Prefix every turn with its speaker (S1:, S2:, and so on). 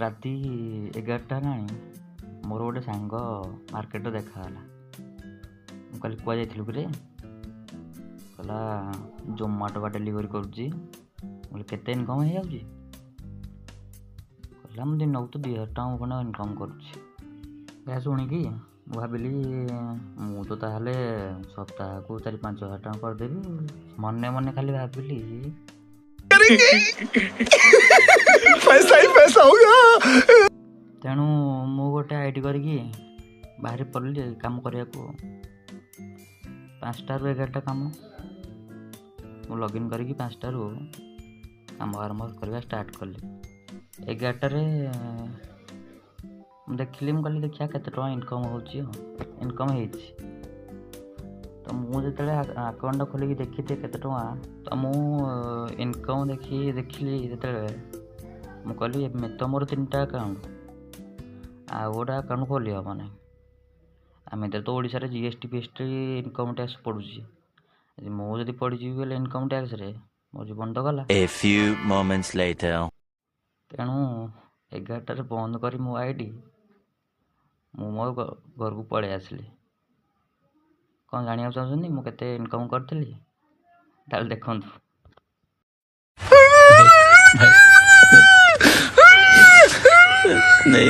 S1: राति 11टा हेलाଣି मोर गोटे सांग मार्केट देखाला। ମୁଁ କହିଲି କୁଆ ଯାଇଥିଲୁ କିରେ? କହିଲା ଜୋମାଟୋ ବା ଡେଲିଭରି କରୁଛି। ମୁଁ କହିଲି କେତେ ଇନକମ୍ ହେଇଯାଉଛି? କହିଲା ମୁଁ ଦିନକୁ ତ 2000 ଟଙ୍କା ଖଣ୍ଡେ ଇନକମ୍ କରୁଛି। ଏହା ଶୁଣିକି ମୁଁ ଭାବିଲି ମୁଁ ତ ତାହେଲେ ସପ୍ତାହକୁ 4-5 ହଜାର ଟଙ୍କା କରିଦେବି। ମନେ ମନେ ଖାଲି ଭାବିଲି
S2: पैसा ही पैसा होगा।
S1: ତେଣୁ ମୁଁ ଗୋଟେ ଆଇଡି କରିକି ବାହାରି ପଡ଼ିଲି କାମ କରିବାକୁ। 5ଟାରୁ 11ଟା କାମ ମୁଁ ଲଗ୍ଇନ୍ କରିକି 5ଟାରୁ କାମ ଆରମ୍ଭ କରିବା ଷ୍ଟାର୍ଟ କଲି। 11ଟାରେ ମୁଁ ଦେଖିଲି, ମୁଁ କହିଲି ଦେଖିବା କେତେ ଟଙ୍କା ଇନକମ୍ ହେଉଛି। ଇନକମ୍ ହେଇଛି। ତ ମୁଁ ଯେତେବେଳେ ଆକାଉଣ୍ଟଟା ଖୋଲିକି ଦେଖିଥିଲି କେତେ ଟଙ୍କା, ତ ମୁଁ ଇନକମ୍ ଦେଖିଲି ଯେତେବେଳେ ମୁଁ କହିଲି ତ ମୋର 3ଟା ଆକାଉଣ୍ଟ, ଆଉ ଗୋଟେ ଆକାଉଣ୍ଟ ଖୋଲି ହେବ ନାହିଁ। ଆମେ ତ ଓଡ଼ିଶାରେ GST FST ଇନକମ୍ ଟ୍ୟାକ୍ସ ପଡ଼ୁଛି। ମୁଁ ଯଦି ପଡ଼ିଯିବି ବୋଲେ ଇନକମ୍ ଟ୍ୟାକ୍ସରେ ମୋ ଜୀବନ ତ ଗଲା।
S3: A few moments later.
S1: ତେଣୁ 11ଟାରେ ବନ୍ଦ କରି ମୋ ଆଇଡି ମୁଁ ମୋ ଘରକୁ ପଳେଇ ଆସିଲି। କ'ଣ ଜାଣିବାକୁ ଚାହୁଁଛନ୍ତି ମୁଁ କେତେ ଇନକମ୍ କରିଥିଲି? ତାହେଲେ ଦେଖନ୍ତୁ।
S3: नहीं